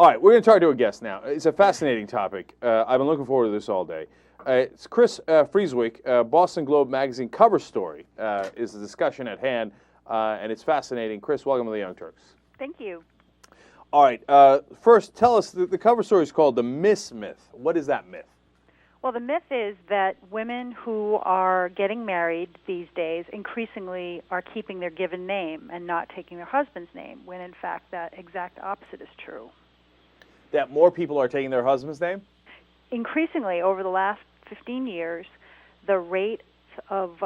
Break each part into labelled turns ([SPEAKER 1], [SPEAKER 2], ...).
[SPEAKER 1] All right, we're going to talk to a guest now. It's a fascinating topic. I've been looking forward to this all day. It's Kris Frieswick, Boston Globe magazine cover story is the discussion at hand, and it's fascinating. Kris, welcome to the Young Turks.
[SPEAKER 2] Thank you.
[SPEAKER 1] All right, first, tell us, the cover story is called The Miss Myth. What is that myth?
[SPEAKER 2] Well, the myth is that women who are getting married these days increasingly are keeping their given name and not taking their husband's name, when in fact that exact opposite is true.
[SPEAKER 1] That more people are taking their husband's name?
[SPEAKER 2] Increasingly, over the last 15 years, the rate of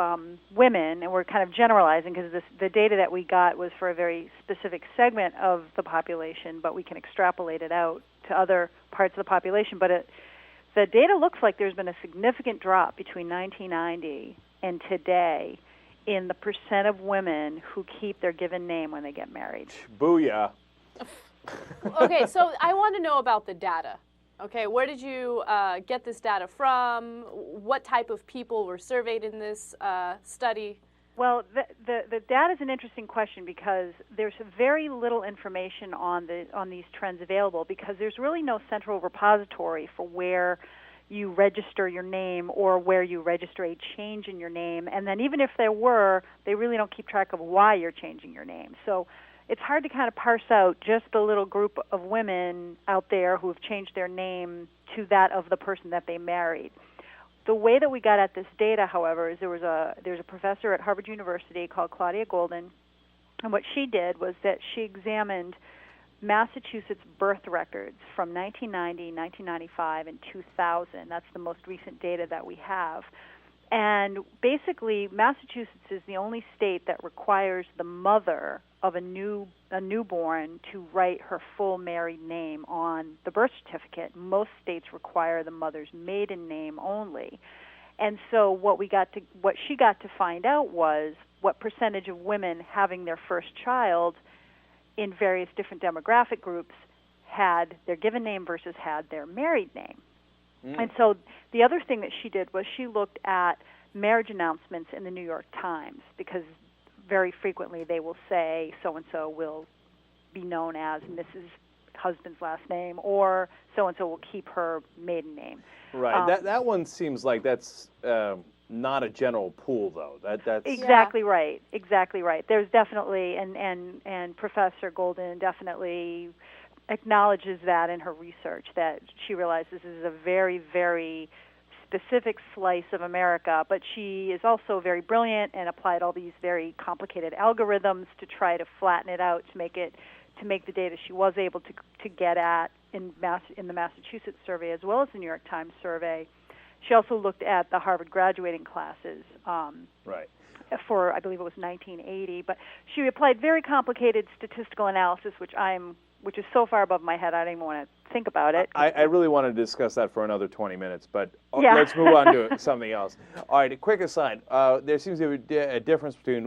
[SPEAKER 2] women, and we're kind of generalizing because the data that we got was for a very specific segment of the population, but we can extrapolate it out to other parts of the population. But the data looks like there's been a significant drop between 1990 and today in the percent of women who keep their given name when they get married.
[SPEAKER 1] Booyah.
[SPEAKER 3] Okay, so I want to know about the data. Okay, where did you get this data from? What type of people were surveyed in this study?
[SPEAKER 2] Well, the data is an interesting question because there's very little information on these trends available because there's really no central repository for where you register your name or where you register a change in your name. And then even if there were, they really don't keep track of why you're changing your name. So it's hard to kind of parse out just the little group of women out there who have changed their name to that of the person that they married. The way that we got at this data, however, is there's a professor at Harvard University called Claudia Golden, and what she did was that she examined Massachusetts birth records from 1990, 1995, and 2000. That's the most recent data that we have. And basically, Massachusetts is the only state that requires the mother of a newborn to write her full married name on the birth certificate. Most states require the mother's maiden name only. And so what she got to find out was what percentage of women having their first child in various different demographic groups had their given name versus had their married name. And so the other thing that she did was she looked at marriage announcements in the New York Times because very frequently they will say so-and-so will be known as Mrs. Husband's last name or so-and-so will keep her maiden name.
[SPEAKER 1] Right. That one seems like that's not a general pool, though. That's
[SPEAKER 2] exactly right. Exactly right. There's definitely, and Professor Golden definitely acknowledges that in her research, that she realizes this is a very, very specific slice of America, but she is also very brilliant and applied all these very complicated algorithms to try to flatten it out to make the data she was able to get at in the Massachusetts survey as well as the New York Times survey. She also looked at the Harvard graduating classes
[SPEAKER 1] right.
[SPEAKER 2] for, I believe it was 1980, but she applied very complicated statistical analysis, which is so far above my head, I don't even want to think about it.
[SPEAKER 1] I really want to discuss that for another 20 minutes, but
[SPEAKER 2] yeah.
[SPEAKER 1] Let's move on to something else. All right, a quick aside. There seems to be a difference between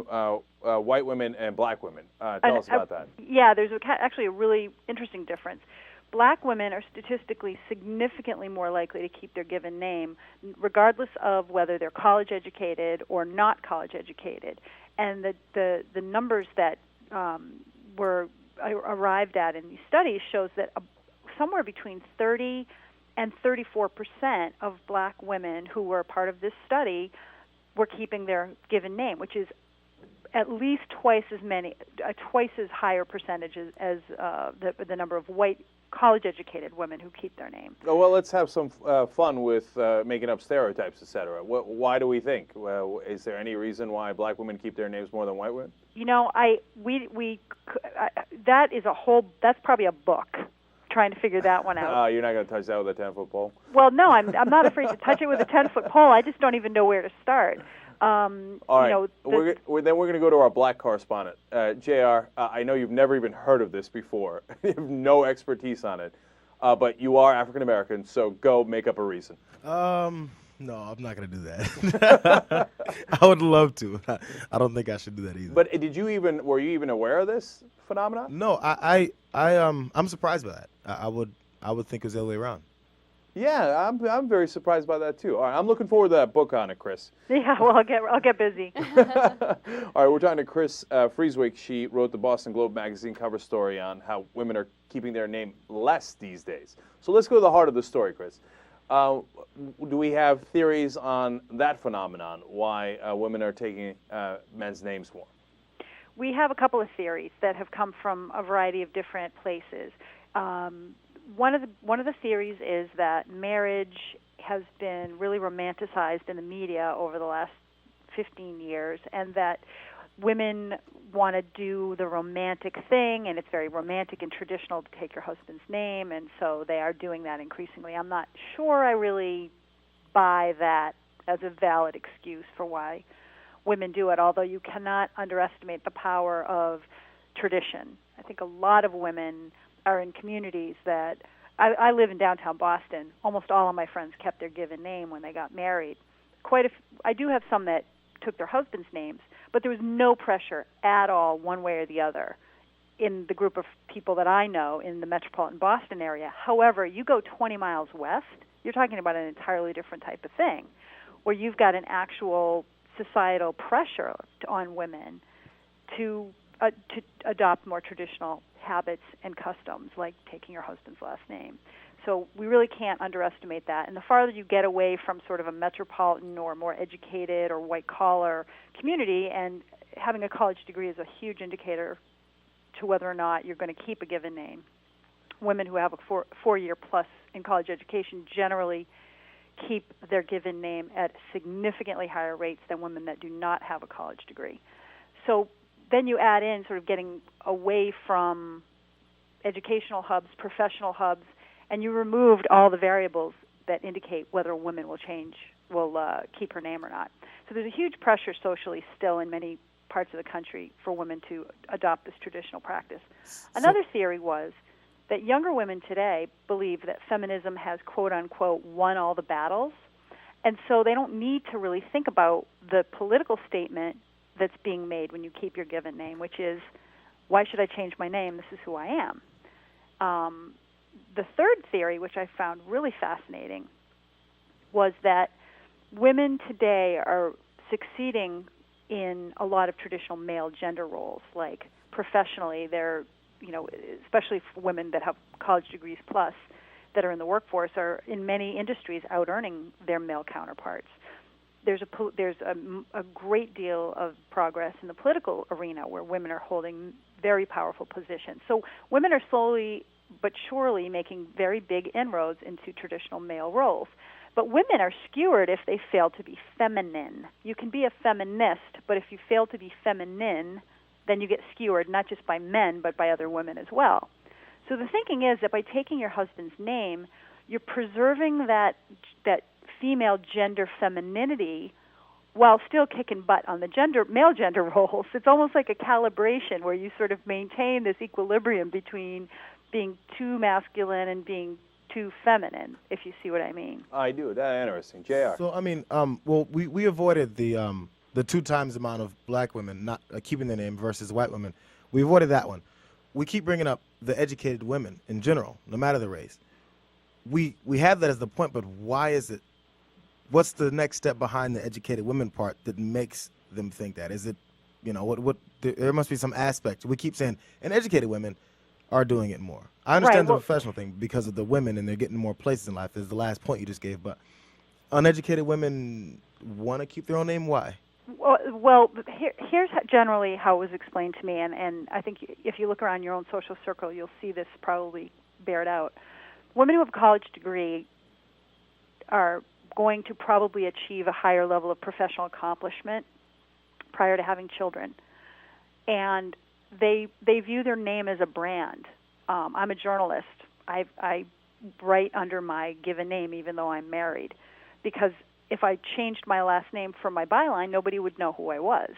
[SPEAKER 1] white women and black women. Tell us about that.
[SPEAKER 2] Yeah, there's actually a really interesting difference. Black women are statistically significantly more likely to keep their given name, regardless of whether they're college educated or not college educated. And the numbers that were arrived at in these studies shows that somewhere between 30 and 34% of black women who were part of this study were keeping their given name, which is at least twice as higher percentages as the number of white college-educated women who keep their name.
[SPEAKER 1] Oh, well, let's have some fun with making up stereotypes, etc. Why do we think? Is there any reason why black women keep their names more than white women?
[SPEAKER 2] You know, that's probably a book, trying to figure that one out.
[SPEAKER 1] You're not going to touch that with a 10-foot pole?
[SPEAKER 2] Well, no, I'm not afraid to touch it with a 10-foot pole. I just don't even know where to start.
[SPEAKER 1] All right. We're going to go to our black correspondent. JR, I know you've never even heard of this before. You have no expertise on it. But you are African American, so go make up a reason.
[SPEAKER 4] No, I'm not going to do that. I would love to. I don't think I should do that either.
[SPEAKER 1] But were you even aware of this phenomenon?
[SPEAKER 4] No, I'm surprised by that. I would think it's the other way around.
[SPEAKER 1] Yeah, I'm very surprised by that too. All right, I'm looking forward to that book on it, Kris.
[SPEAKER 2] Yeah, well, I'll get busy.
[SPEAKER 1] All right, we're talking to Kris Frieswick. She wrote the Boston Globe magazine cover story on how women are keeping their name less these days. So let's go to the heart of the story, Kris. Do we have theories on that phenomenon, why women are taking men's names more?
[SPEAKER 2] We have a couple of theories that have come from a variety of different places. One of the theories is that marriage has been really romanticized in the media over the last 15 years, and that women want to do the romantic thing, and it's very romantic and traditional to take your husband's name, and so they are doing that increasingly. I'm not sure I really buy that as a valid excuse for why women do it, although you cannot underestimate the power of tradition. I think a lot of women are in communities that I live in downtown Boston. Almost all of my friends kept their given name when they got married. I do have some that took their husband's names, but there was no pressure at all one way or the other in the group of people that I know in the metropolitan Boston area. However, you go 20 miles west, you're talking about an entirely different type of thing, where you've got an actual societal pressure on women to adopt more traditional habits and customs, like taking your husband's last name. So we really can't underestimate that. And the farther you get away from sort of a metropolitan or more educated or white-collar community, and having a college degree is a huge indicator to whether or not you're going to keep a given name. Women who have a four-year plus in college education generally keep their given name at significantly higher rates than women that do not have a college degree. So then you add in sort of getting away from educational hubs, professional hubs, and you removed all the variables that indicate whether a woman will keep her name or not. So there's a huge pressure socially still in many parts of the country for women to adopt this traditional practice. Another theory was that younger women today believe that feminism has, quote-unquote, won all the battles, and so they don't need to really think about the political statement that's being made when you keep your given name, which is, why should I change my name? This is who I am. The third theory, which I found really fascinating, was that women today are succeeding in a lot of traditional male gender roles. Like professionally, they're, especially for women that have college degrees plus that are in the workforce, are in many industries out-earning their male counterparts. There's a great deal of progress in the political arena where women are holding very powerful positions. So women are slowly but surely making very big inroads into traditional male roles. But women are skewered if they fail to be feminine. You can be a feminist, but if you fail to be feminine, then you get skewered not just by men but by other women as well. So the thinking is that by taking your husband's name, you're preserving that female gender femininity while still kicking butt on the male gender roles. It's almost like a calibration where you sort of maintain this equilibrium between being too masculine and being too feminine, if you see what I mean.
[SPEAKER 1] I do. That's interesting. JR.
[SPEAKER 4] So, I mean, we avoided the 2 times amount of black women not keeping their name versus white women. We avoided that one. We keep bringing up the educated women in general, no matter the race. We have that as the point, but why is it? What's the next step behind the educated women part that makes them think that? Is it, there must be some aspect. We keep saying, and educated women are doing it more. I understand the professional thing because of the women and they're getting more places in life. Is the last point you just gave, but uneducated women want to keep their own name. Why?
[SPEAKER 2] Well, here's generally how it was explained to me, and I think if you look around your own social circle, you'll see this probably bear it out. Women who have a college degree are going to probably achieve a higher level of professional accomplishment prior to having children. And they view their name as a brand. I'm a journalist. I write under my given name even though I'm married, because if I changed my last name from my byline, nobody would know who I was.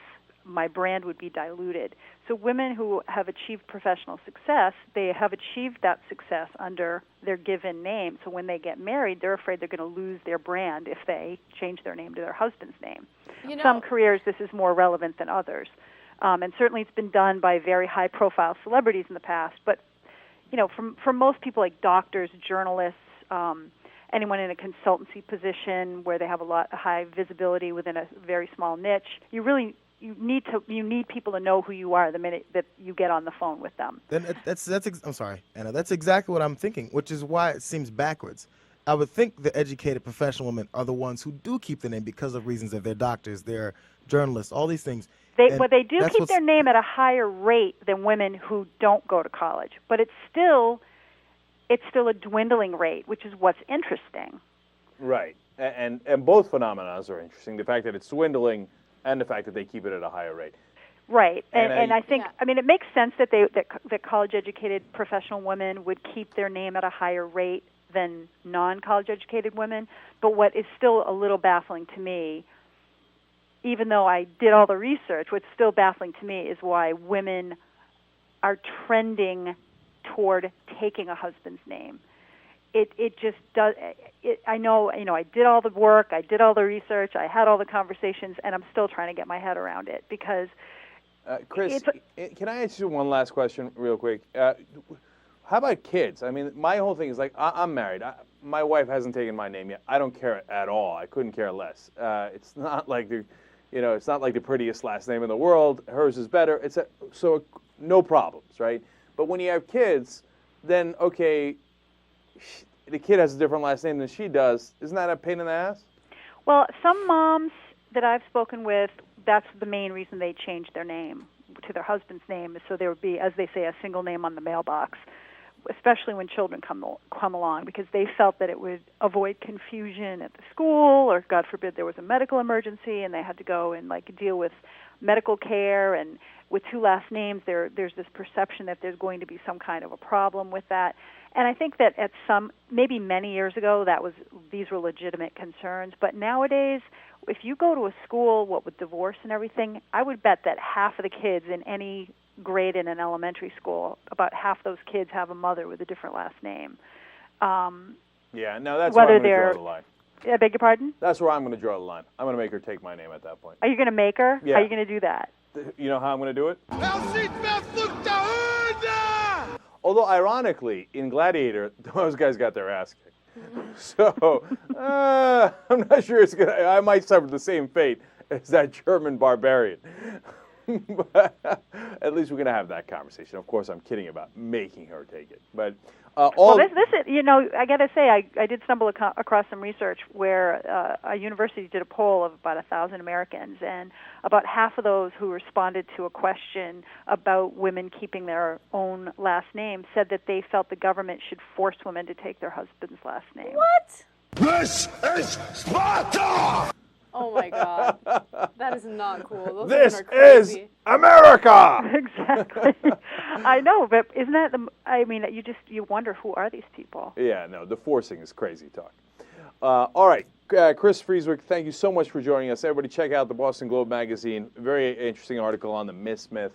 [SPEAKER 2] My brand would be diluted. So women who have achieved professional success, they have achieved that success under their given name. So when they get married, they're afraid they're going to lose their brand if they change their name to their husband's name. Some careers, this is more relevant than others. And certainly it's been done by very high-profile celebrities in the past. But, for most people like doctors, journalists, anyone in a consultancy position where they have a high visibility within a very small niche. You need people to know who you are the minute that you get on the phone with them.
[SPEAKER 4] Then I'm sorry, Anna. That's exactly what I'm thinking, which is why it seems backwards. I would think the educated professional women are the ones who do keep the name because of reasons of their doctors, their journalists, all these things.
[SPEAKER 2] They do keep their name at a higher rate than women who don't go to college, but it's still a dwindling rate, which is what's interesting.
[SPEAKER 1] Right, and both phenomena are interesting. The fact that it's dwindling and the fact that they keep it at a higher rate.
[SPEAKER 2] Right, and I think, I mean, it makes sense that that college-educated professional women would keep their name at a higher rate than non-college-educated women. But what is still a little baffling to me, even though I did all the research, what's still baffling to me is why women are trending toward taking a husband's name. It just does. I know. I did all the work. I did all the research. I had all the conversations, and I'm still trying to get my head around it because.
[SPEAKER 1] Kris, can I ask you one last question, real quick? How about kids? I mean, my whole thing is like I'm married. My wife hasn't taken my name yet. I don't care at all. I couldn't care less. It's not like it's not like the prettiest last name in the world. Hers is better. So no problems, right? But when you have kids, then okay. The kid has a different last name than she does. Isn't that a pain in the ass?
[SPEAKER 2] Well, some moms that I've spoken with, that's the main reason they changed their name to their husband's name, is so there would be, as they say, a single name on the mailbox, especially when children come along, because they felt that it would avoid confusion at the school, or God forbid there was a medical emergency and they had to go and deal with medical care, and with two last names there's this perception that there's going to be some kind of a problem with that. And I think that maybe many years ago, these were legitimate concerns. But nowadays, if you go to a school, what with divorce and everything, I would bet that half of the kids in any grade in an elementary school, about half those kids have a mother with a different last name.
[SPEAKER 1] Yeah, no, that's where I'm going to draw the line.
[SPEAKER 2] I beg your pardon?
[SPEAKER 1] That's where I'm going to draw the line. I'm going to make her take my name at that point.
[SPEAKER 2] Are you going to make her?
[SPEAKER 1] Yeah.
[SPEAKER 2] How are you going to do that?
[SPEAKER 1] You know how I'm going to do it? Although, ironically, in Gladiator, those guys got their ass kicked. So, I'm not sure it's going to... I might suffer the same fate as that German barbarian. But at least we're going to have that conversation. Of course, I'm kidding about making her take it. But
[SPEAKER 2] this is, I got to say, I did stumble across some research where a university did a poll of about 1,000 Americans, and about half of those who responded to a question about women keeping their own last name said that they felt the government should force women to take their husband's last name.
[SPEAKER 3] What?
[SPEAKER 5] This is Sparta!
[SPEAKER 3] Oh my God, that is not cool.
[SPEAKER 1] This is America.
[SPEAKER 2] Exactly. I know, but isn't that you wonder, who are these people?
[SPEAKER 1] Yeah, no, the forcing is crazy talk. All right, Kris Frieswick, thank you so much for joining us. Everybody, check out the Boston Globe magazine. Very interesting article on the Miss Myth.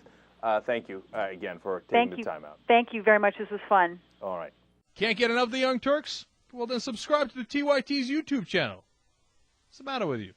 [SPEAKER 1] Thank you again for taking the time out.
[SPEAKER 2] Thank you very much. This was fun.
[SPEAKER 1] All right.
[SPEAKER 6] Can't get enough of the Young Turks? Well, then subscribe to the TYT's YouTube channel. What's the matter with you?